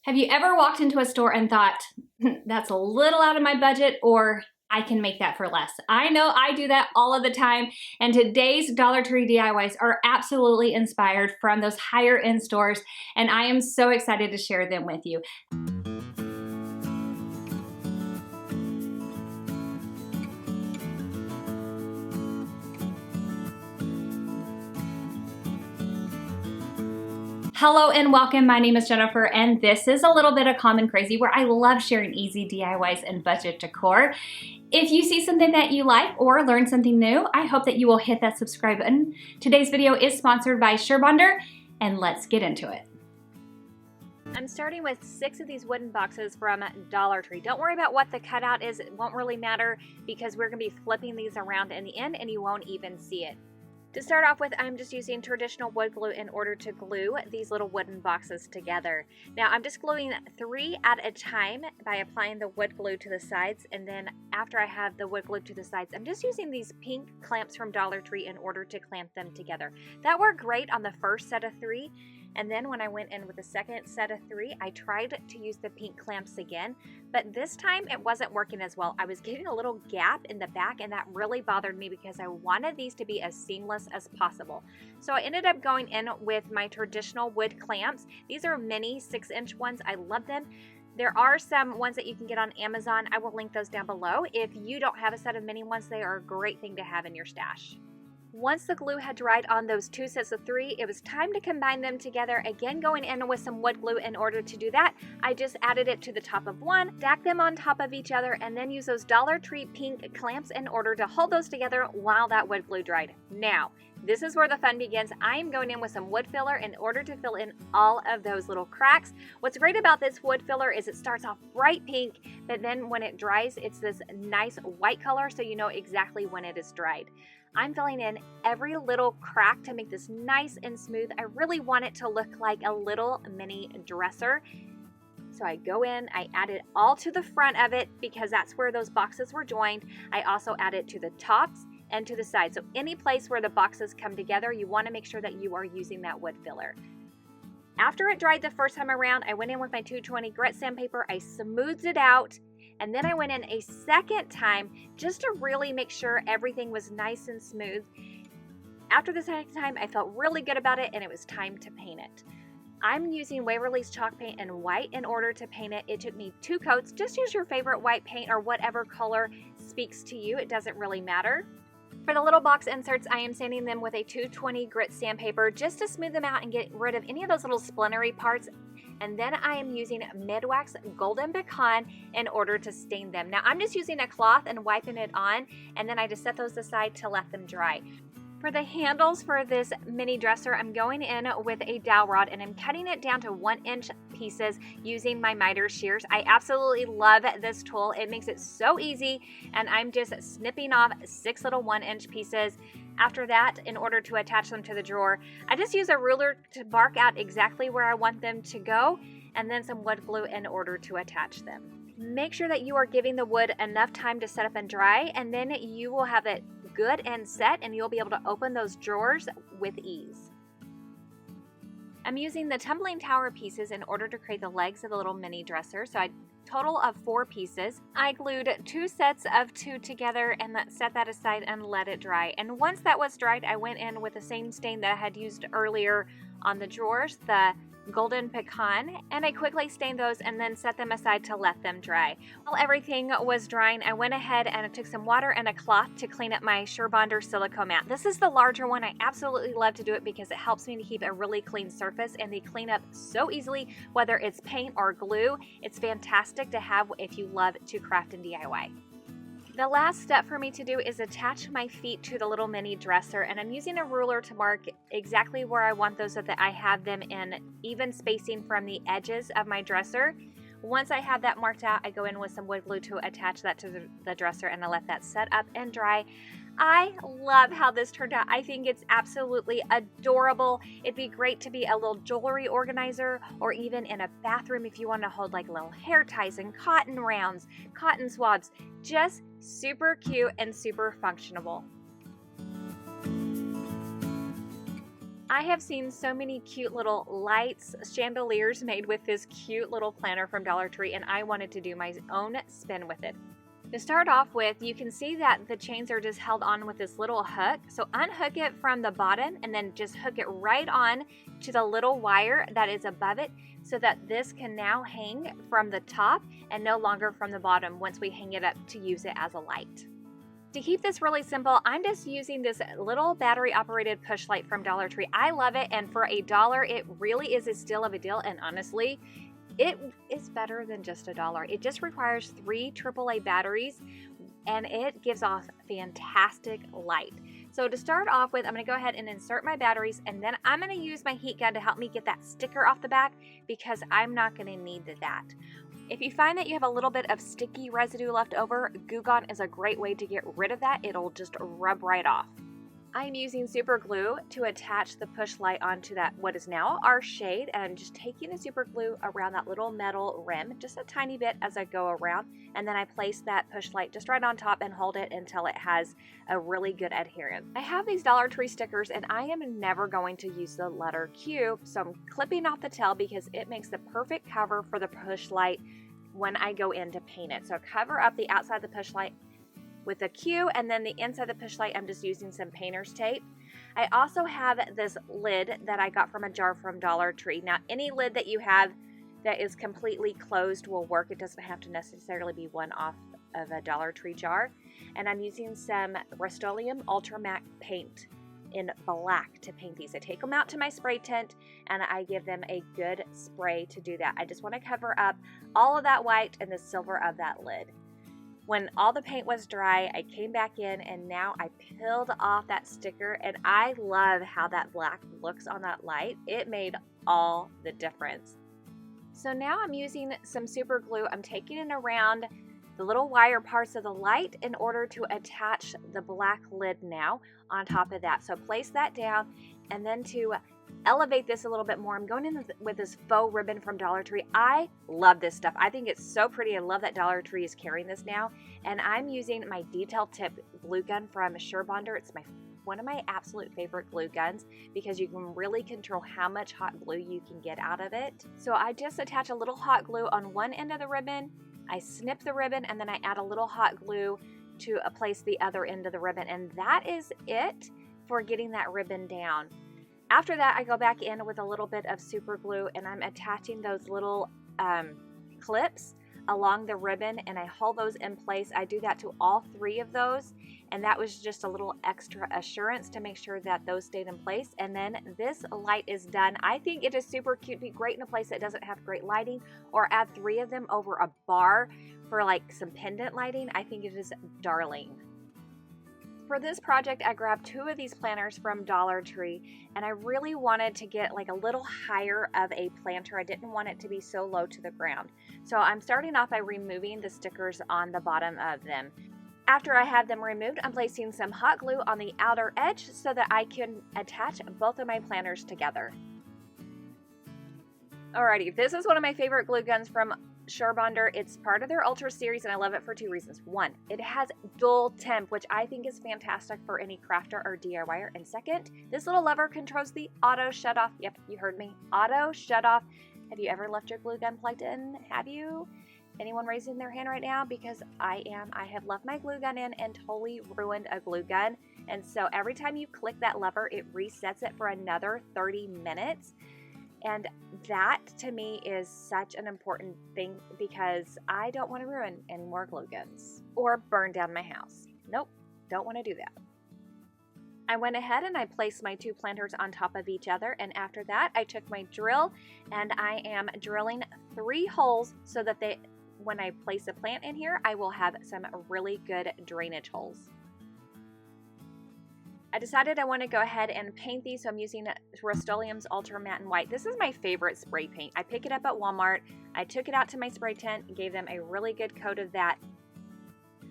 Have you ever walked into a store and thought, that's a little out of my budget, or I can make that for less? I know I do that all of the time, and today's Dollar Tree DIYs are absolutely inspired from those higher end stores, and I am so excited to share them with you. Hello and welcome. My name is Jennifer, and this is a little bit of Common Crazy, where I love sharing easy DIYs and budget decor. If you see something that you like or learn something new, I hope that you will hit that subscribe button. Today's video is sponsored by SureBonder, and let's get into it. I'm starting with 6 of these wooden boxes from Dollar Tree. Don't worry about what the cutout is. It won't really matter because we're going to be flipping these around in the end and you won't even see it. To start off with, I'm just using traditional wood glue in order to glue these little wooden boxes together. Now I'm just gluing 3 at a time by applying the wood glue to the sides, and then after I have the wood glue to the sides, I'm just using these pink clamps from Dollar Tree in order to clamp them together. That worked great on the first set of 3, and then when I went in with the second set of 3, I tried to use the pink clamps again, but this time it wasn't working as well. I was getting a little gap in the back, and that really bothered me because I wanted these to be as seamless as possible. So I ended up going in with my traditional wood clamps. These are mini 6-inch ones. I love them. There are some ones that you can get on Amazon. I will link those down below. If you don't have a set of mini ones, they are a great thing to have in your stash. Once the glue had dried on those 2 sets of 3, it was time to combine them together. Again, going in with some wood glue in order to do that. I just added it to the top of one, stacked them on top of each other, and then use those Dollar Tree pink clamps in order to hold those together while that wood glue dried. Now, this is where the fun begins. I am going in with some wood filler in order to fill in all of those little cracks. What's great about this wood filler is it starts off bright pink, but then when it dries, it's this nice white color, so you know exactly when it is dried. I'm filling in every little crack to make this nice and smooth. I really want it to look like a little mini dresser. So I go in, I add it all to the front of it because that's where those boxes were joined. I also add it to the tops and to the sides. So any place where the boxes come together, you want to make sure that you are using that wood filler. After it dried the first time around, I went in with my 220 grit sandpaper, I smoothed it out, and then I went in a second time just to really make sure everything was nice and smooth. After the second time, I felt really good about it, and it was time to paint it. I'm using Waverly's chalk paint in white in order to paint it. It took me 2 coats. Just use your favorite white paint or whatever color speaks to you. It doesn't really matter. For the little box inserts, I am sanding them with a 220 grit sandpaper just to smooth them out and get rid of any of those little splintery parts. And then I am using Midwax Golden Pecan in order to stain them. Now I'm just using a cloth and wiping it on, and then I just set those aside to let them dry. For the handles for this mini dresser, I'm going in with a dowel rod and I'm cutting it down to 1-inch pieces using my miter shears. I absolutely love this tool. It makes it so easy, and I'm just snipping off 6 little 1-inch pieces. After that, in order to attach them to the drawer, I just use a ruler to mark out exactly where I want them to go, and then some wood glue in order to attach them. Make sure that you are giving the wood enough time to set up and dry, and then you will have it good and set, and you'll be able to open those drawers with ease. I'm using the tumbling tower pieces in order to create the legs of the little mini dresser. So I total of 4 pieces. I glued 2 sets of 2 together and set that aside and let it dry. And once that was dried, I went in with the same stain that I had used earlier on the drawers, the Golden Pecan, and I quickly stained those and then set them aside to let them dry. While everything was drying, I went ahead and I took some water and a cloth to clean up my SureBonder silicone mat. This is the larger one. I absolutely love to do it because it helps me to keep a really clean surface, and they clean up so easily, whether it's paint or glue. It's fantastic to have if you love to craft and DIY. The last step for me to do is attach my feet to the little mini dresser, and I'm using a ruler to mark exactly where I want those so that I have them in even spacing from the edges of my dresser. Once I have that marked out, I go in with some wood glue to attach that to the dresser, and I let that set up and dry. I love how this turned out. I think it's absolutely adorable. It'd be great to be a little jewelry organizer, or even in a bathroom if you want to hold like little hair ties and cotton rounds, cotton swabs. Just super cute and super functional. I have seen so many cute little lights, chandeliers made with this cute little planter from Dollar Tree, and I wanted to do my own spin with it. To start off with, you can see that the chains are just held on with this little hook. So unhook it from the bottom and then just hook it right on to the little wire that is above it so that this can now hang from the top and no longer from the bottom once we hang it up to use it as a light. To keep this really simple, I'm just using this little battery operated push light from Dollar Tree. I love it, and for $1, it really is a steal of a deal, and honestly, it is better than just $1. It just requires 3 AAA batteries and it gives off fantastic light. So to start off with, I'm going to go ahead and insert my batteries, and then I'm going to use my heat gun to help me get that sticker off the back because I'm not going to need that. If you find that you have a little bit of sticky residue left over, Goo Gone is a great way to get rid of that. It'll just rub right off. I'm using super glue to attach the push light onto that what is now our shade, and I'm just taking the super glue around that little metal rim just a tiny bit as I go around, and then I place that push light just right on top and hold it until it has a really good adherence. I have these Dollar Tree stickers and I am never going to use the letter Q, so I'm clipping off the tail because it makes the perfect cover for the push light when I go in to paint it. So cover up the outside of the push light with a Q, and then the inside of the push light I'm just using some painter's tape. I also have this lid that I got from a jar from Dollar Tree. Now any lid that you have that is completely closed will work. It doesn't have to necessarily be one off of a Dollar Tree jar. And I'm using some Rust-Oleum Ultra Matte paint in black to paint these. I take them out to my spray tent and I give them a good spray to do that. I just want to cover up all of that white and the silver of that lid. When all the paint was dry, I came back in and now I peeled off that sticker, and I love how that black looks on that light. It made all the difference. So now I'm using some super glue. I'm taking it around the little wire parts of the light in order to attach the black lid now on top of that. So place that down, and then to elevate this a little bit more, I'm going in with this faux ribbon from Dollar Tree. I love this stuff. I think it's so pretty. I love that Dollar Tree is carrying this now. And I'm using my detail tip glue gun from SureBonder. It's one of my absolute favorite glue guns because you can really control how much hot glue you can get out of it. So I just attach a little hot glue on one end of the ribbon. I snip the ribbon and then I add a little hot glue to place the other end of the ribbon. And that is it for getting that ribbon down. After that, I go back in with a little bit of super glue and I'm attaching those little clips along the ribbon, and I hold those in place. I do that to all 3 of those, and that was just a little extra assurance to make sure that those stayed in place. And then this light is done. I think it is super cute. Be great in a place that doesn't have great lighting, or add 3 of them over a bar for like some pendant lighting. I think it is darling. For this project, I grabbed 2 of these planters from Dollar Tree, and I really wanted to get like a little higher of a planter. I didn't want it to be so low to the ground. So I'm starting off by removing the stickers on the bottom of them. After I have them removed, I'm placing some hot glue on the outer edge so that I can attach both of my planters together. Alrighty, this is one of my favorite glue guns from SureBonder. It's part of their Ultra series and I love it for 2 reasons. 1, it has dual temp, which I think is fantastic for any crafter or DIYer. And 2nd, this little lever controls the auto shut off. Yep, you heard me. Auto shut off. Have you ever left your glue gun plugged in? Have you? Anyone raising their hand right now? Because I have left my glue gun in and totally ruined a glue gun. And so every time you click that lever, it resets it for another 30 minutes. And that to me is such an important thing because I don't want to ruin any more glue guns or burn down my house. Nope, don't want to do that. I went ahead and I placed my 2 planters on top of each other, and after that I took my drill and I am drilling 3 holes so that when I place a plant in here, I will have some really good drainage holes. I decided I want to go ahead and paint these, so I'm using Rust-Oleum's Ultra Matte and White. This is my favorite spray paint. I pick it up at Walmart. I took it out to my spray tent and gave them a really good coat of that.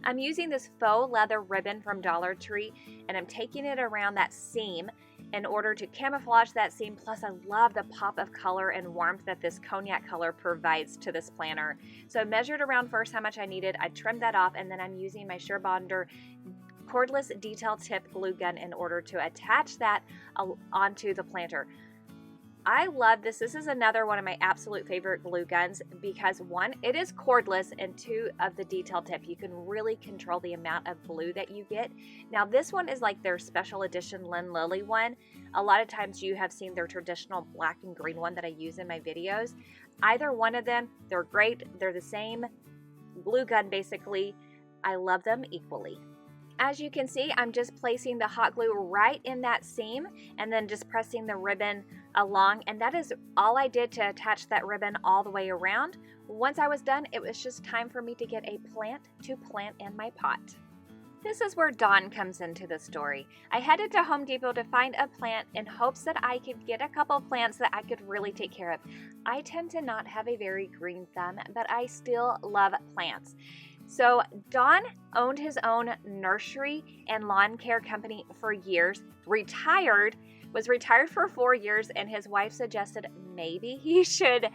I'm using this faux leather ribbon from Dollar Tree, and I'm taking it around that seam in order to camouflage that seam. Plus, I love the pop of color and warmth that this cognac color provides to this planter. So I measured around first how much I needed. I trimmed that off, and then I'm using my SureBonder cordless detail tip glue gun in order to attach that onto the planter. I love this. This is another one of my absolute favorite glue guns because one, it is cordless, and two, of the detail tip, you can really control the amount of glue that you get. Now this one is like their special edition Lynn Lilly one. A lot of times you have seen their traditional black and green one that I use in my videos. Either one of them, they're great. They're the same glue gun basically. I love them equally. As you can see, I'm just placing the hot glue right in that seam and then just pressing the ribbon along, and that is all I did to attach that ribbon all the way around. Once I was done, it was just time for me to get a plant to plant in my pot. This is where Dawn comes into the story. I headed to Home Depot to find a plant in hopes that I could get a couple plants that I could really take care of. I tend to not have a very green thumb, but I still love plants. So Don owned his own nursery and lawn care company for years, was retired for 4 years, and his wife suggested maybe he should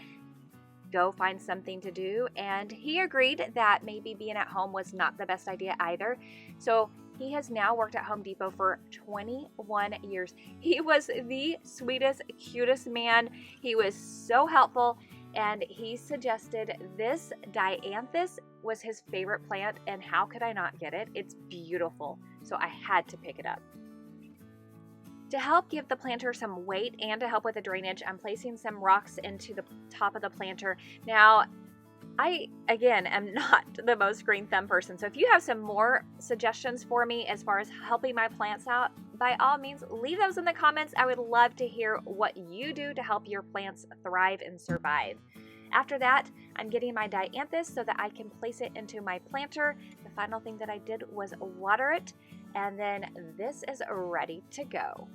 go find something to do, and he agreed that maybe being at home was not the best idea either. So he has now worked at Home Depot for 21 years. He was the sweetest, cutest man. He was so helpful, and he suggested this dianthus was his favorite plant, and how could I not get it? It's beautiful, so I had to pick it up. To help give the planter some weight and to help with the drainage, I'm placing some rocks into the top of the planter. Now, I, again, am not the most green thumb person, so if you have some more suggestions for me as far as helping my plants out, by all means, leave those in the comments. I would love to hear what you do to help your plants thrive and survive. After that, I'm getting my dianthus so that I can place it into my planter. The final thing that I did was water it, and then this is ready to go.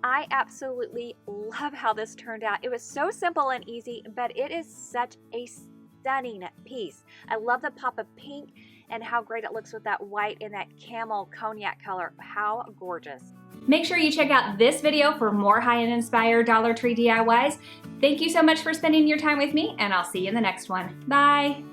I absolutely love how this turned out. It was so simple and easy, but it is such a stunning piece. I love the pop of pink and how great it looks with that white and that camel cognac color. How gorgeous. Make sure you check out this video for more high-end inspired Dollar Tree DIYs. Thank you so much for spending your time with me, and I'll see you in the next one. Bye!